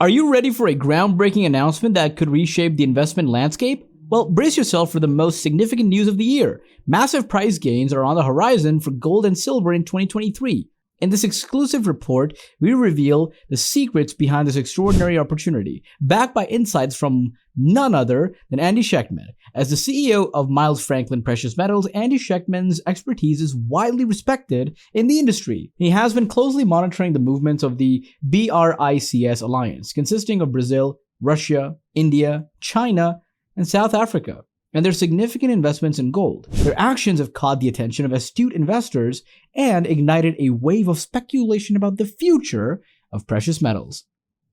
Are you ready for a groundbreaking announcement that could reshape the investment landscape? Well, brace yourself for the most significant news of the year. Massive price gains are on the horizon for gold and silver in 2023. In this exclusive report, we reveal the secrets behind this extraordinary opportunity, backed by insights from none other than Andy Schectman. As the CEO of Miles Franklin Precious Metals, Andy Schectman's expertise is widely respected in the industry. He has been closely monitoring the movements of the BRICS alliance, consisting of Brazil, Russia, India, China, and South Africa, and their significant investments in gold. Their actions have caught the attention of astute investors and ignited a wave of speculation about the future of precious metals.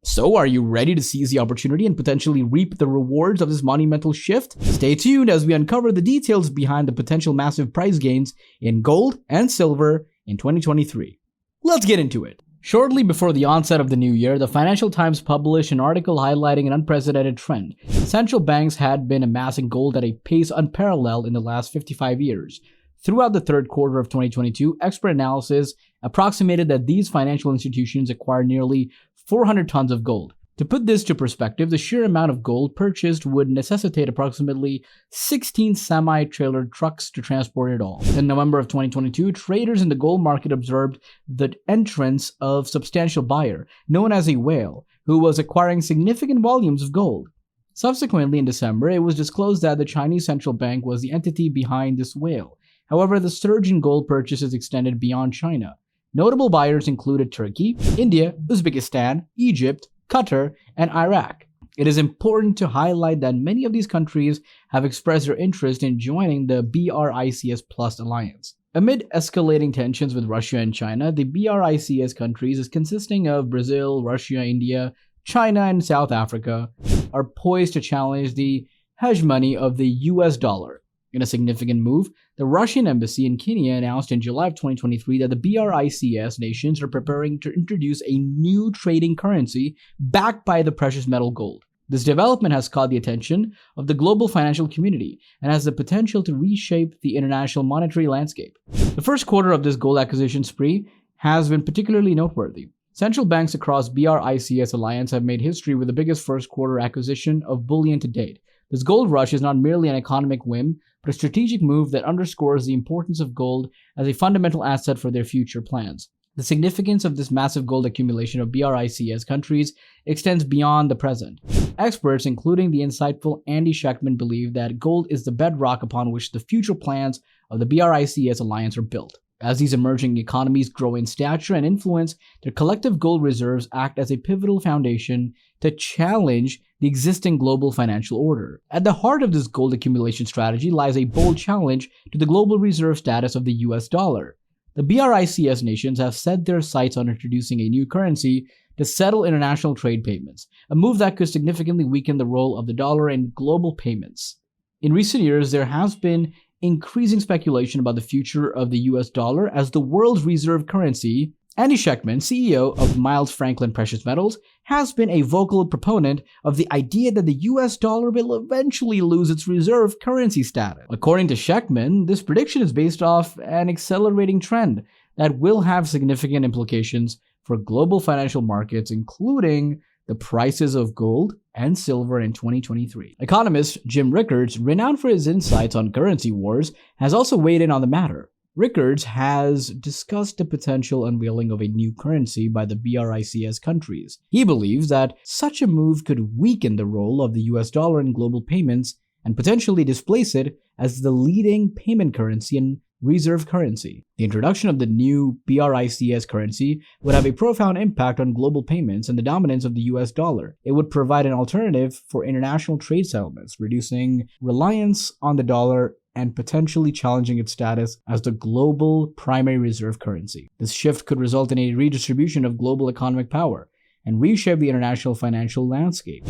So, are you ready to seize the opportunity and potentially reap the rewards of this monumental shift? Stay tuned as we uncover the details behind the potential massive price gains in gold and silver in 2023. Let's get into it. Shortly before the onset of the new year, the Financial Times published an article highlighting an unprecedented trend. Central banks had been amassing gold at a pace unparalleled in the last 55 years. Throughout the third quarter of 2022, expert analysis approximated that these financial institutions acquired nearly 400 tons of gold. To put this to perspective, the sheer amount of gold purchased would necessitate approximately 16 semi-trailer trucks to transport it all. In November of 2022, traders in the gold market observed the entrance of a substantial buyer, known as a whale, who was acquiring significant volumes of gold. Subsequently, in December, it was disclosed that the Chinese central bank was the entity behind this whale. However, the surge in gold purchases extended beyond China. Notable buyers included Turkey, India, Uzbekistan, Egypt, Qatar, and Iraq. It is important to highlight that many of these countries have expressed their interest in joining the BRICS Plus alliance. Amid escalating tensions with Russia and China, the BRICS countries, is consisting of Brazil, Russia, India, China, and South Africa, are poised to challenge the hegemony of the US dollar. In a significant move, the Russian embassy in Kenya announced in July of 2023 that the BRICS nations are preparing to introduce a new trading currency backed by the precious metal gold. This development has caught the attention of the global financial community and has the potential to reshape the international monetary landscape. The first quarter of this gold acquisition spree has been particularly noteworthy. Central banks across BRICS alliance have made history with the biggest first quarter acquisition of bullion to date. This gold rush is not merely an economic whim, but a strategic move that underscores the importance of gold as a fundamental asset for their future plans. The significance of this massive gold accumulation of BRICS countries extends beyond the present. Experts, including the insightful Andy Schectman, believe that gold is the bedrock upon which the future plans of the BRICS alliance are built. As these emerging economies grow in stature and influence, their collective gold reserves act as a pivotal foundation to challenge the existing global financial order. At the heart of this gold accumulation strategy lies a bold challenge to the global reserve status of the US dollar. The BRICS nations have set their sights on introducing a new currency to settle international trade payments, a move that could significantly weaken the role of the dollar in global payments. In recent years, there has been increasing speculation about the future of the US dollar as the world's reserve currency. Andy Schectman, CEO of Miles Franklin Precious Metals, has been a vocal proponent of the idea that the US dollar will eventually lose its reserve currency status. According to Schectman, this prediction is based off an accelerating trend that will have significant implications for global financial markets, including the prices of gold and silver in 2023. Economist Jim Rickards, renowned for his insights on currency wars, has also weighed in on the matter. Rickards has discussed the potential unveiling of a new currency by the BRICS countries. He believes that such a move could weaken the role of the US dollar in global payments and potentially displace it as the leading payment currency and reserve currency. The introduction of the new BRICS currency would have a profound impact on global payments and the dominance of the US dollar. It would provide an alternative for international trade settlements, reducing reliance on the dollar and potentially challenging its status as the global primary reserve currency. This shift could result in a redistribution of global economic power and reshape the international financial landscape.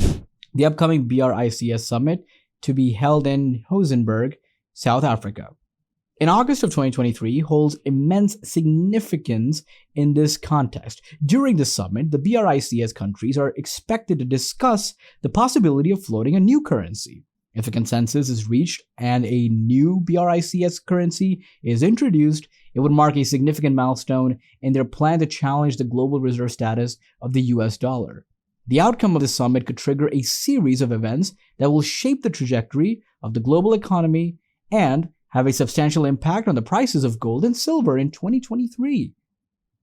The upcoming BRICS summit, to be held in Johannesburg, South Africa, in August of 2023, holds immense significance in this context. During the summit, the BRICS countries are expected to discuss the possibility of floating a new currency. If a consensus is reached and a new BRICS currency is introduced, it would mark a significant milestone in their plan to challenge the global reserve status of the US dollar. The outcome of this summit could trigger a series of events that will shape the trajectory of the global economy and have a substantial impact on the prices of gold and silver in 2023.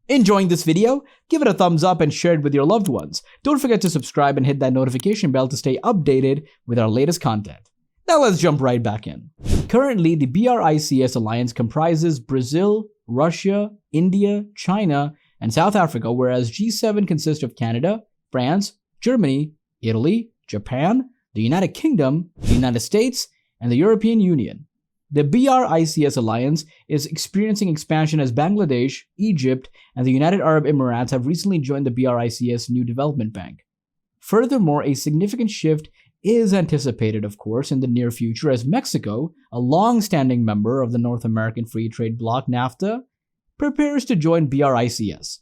Enjoying this video? Give it a thumbs up and share it with your loved ones. Don't forget to subscribe and hit that notification bell to stay updated with our latest content. Now let's jump right back in. Currently, the BRICS alliance comprises Brazil, Russia, India, China, and South Africa, whereas G7 consists of Canada, France, Germany, Italy, Japan, the United Kingdom, the United States, and the European Union. The BRICS alliance is experiencing expansion as Bangladesh, Egypt, and the United Arab Emirates have recently joined the BRICS New Development Bank. Furthermore, a significant shift is anticipated, of course, in the near future as Mexico, a long-standing member of the North American Free Trade Bloc NAFTA, prepares to join BRICS.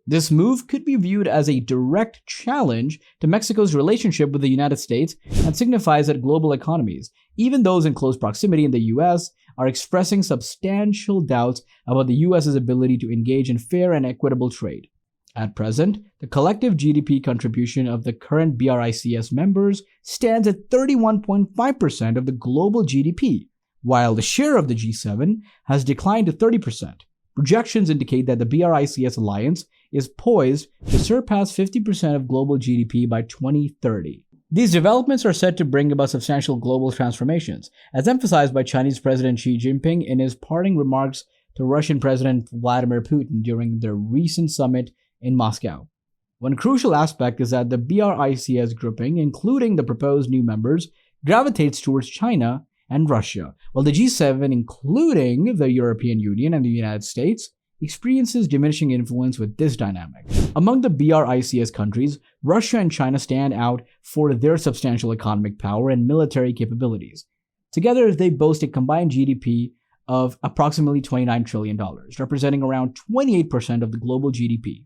This move could be viewed as a direct challenge to Mexico's relationship with the United States and signifies that global economies, even those in close proximity in the US, are expressing substantial doubts about the US's ability to engage in fair and equitable trade. At present, the collective GDP contribution of the current BRICS members stands at 31.5% of the global GDP, while the share of the G7 has declined to 30%. Projections indicate that the BRICS alliance is poised to surpass 50% of global GDP by 2030. These developments are set to bring about substantial global transformations, as emphasized by Chinese President Xi Jinping in his parting remarks to Russian President Vladimir Putin during their recent summit in Moscow. One crucial aspect is that the BRICS grouping, including the proposed new members, gravitates towards China and Russia, while the G7, including the European Union and the United States, experiences diminishing influence with this dynamic. Among the BRICS countries, Russia and China stand out for their substantial economic power and military capabilities. Together, they boast a combined GDP of approximately $29 trillion, representing around 28% of the global GDP.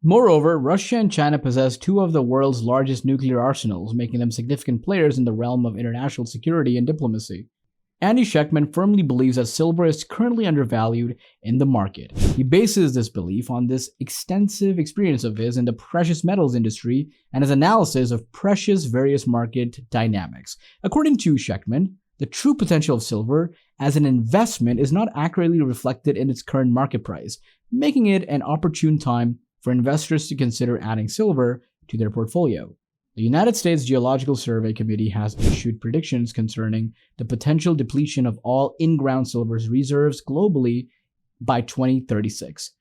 Moreover, Russia and China possess two of the world's largest nuclear arsenals, making them significant players in the realm of international security and diplomacy. Andy Schectman firmly believes that silver is currently undervalued in the market. He bases this belief on this extensive experience of his in the precious metals industry and his analysis of precious various market dynamics. According to Schectman, the true potential of silver as an investment is not accurately reflected in its current market price, making it an opportune time for investors to consider adding silver to their portfolio. The United States Geological Survey Committee has issued predictions concerning the potential depletion of all in-ground silver reserves globally by 2036.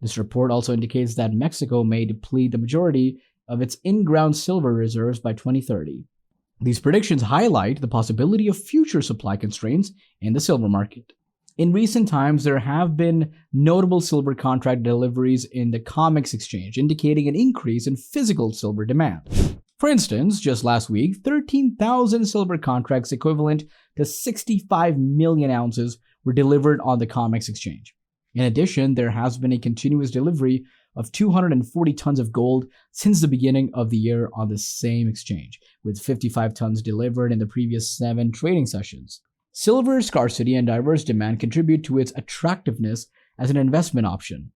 This report also indicates that Mexico may deplete the majority of its in-ground silver reserves by 2030. These predictions highlight the possibility of future supply constraints in the silver market. In recent times, there have been notable silver contract deliveries in the COMEX exchange, indicating an increase in physical silver demand. For instance, just last week, 13,000 silver contracts equivalent to 65 million ounces were delivered on the COMEX exchange. In addition, there has been a continuous delivery of 240 tons of gold since the beginning of the year on the same exchange, with 55 tons delivered in the previous 7 trading sessions. Silver's scarcity and diverse demand contribute to its attractiveness as an investment option.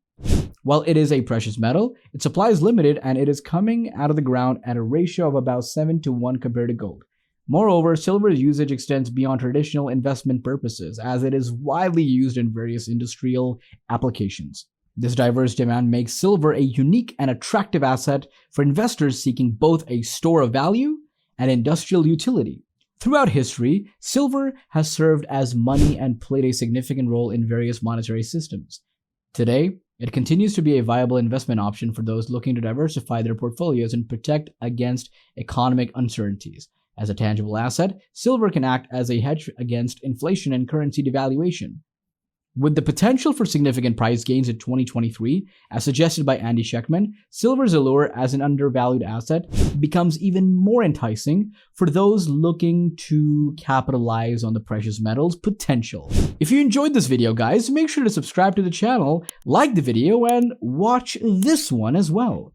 While it is a precious metal, its supply is limited and it is coming out of the ground at a ratio of about 7:1 compared to gold. Moreover, silver's usage extends beyond traditional investment purposes, as it is widely used in various industrial applications. This diverse demand makes silver a unique and attractive asset for investors seeking both a store of value and industrial utility. Throughout history, silver has served as money and played a significant role in various monetary systems. Today, it continues to be a viable investment option for those looking to diversify their portfolios and protect against economic uncertainties. As a tangible asset, silver can act as a hedge against inflation and currency devaluation. With the potential for significant price gains in 2023, as suggested by Andy Schectman, silver's allure as an undervalued asset becomes even more enticing for those looking to capitalize on the precious metals potential. If you enjoyed this video, guys, make sure to subscribe to the channel, like the video, and watch this one as well.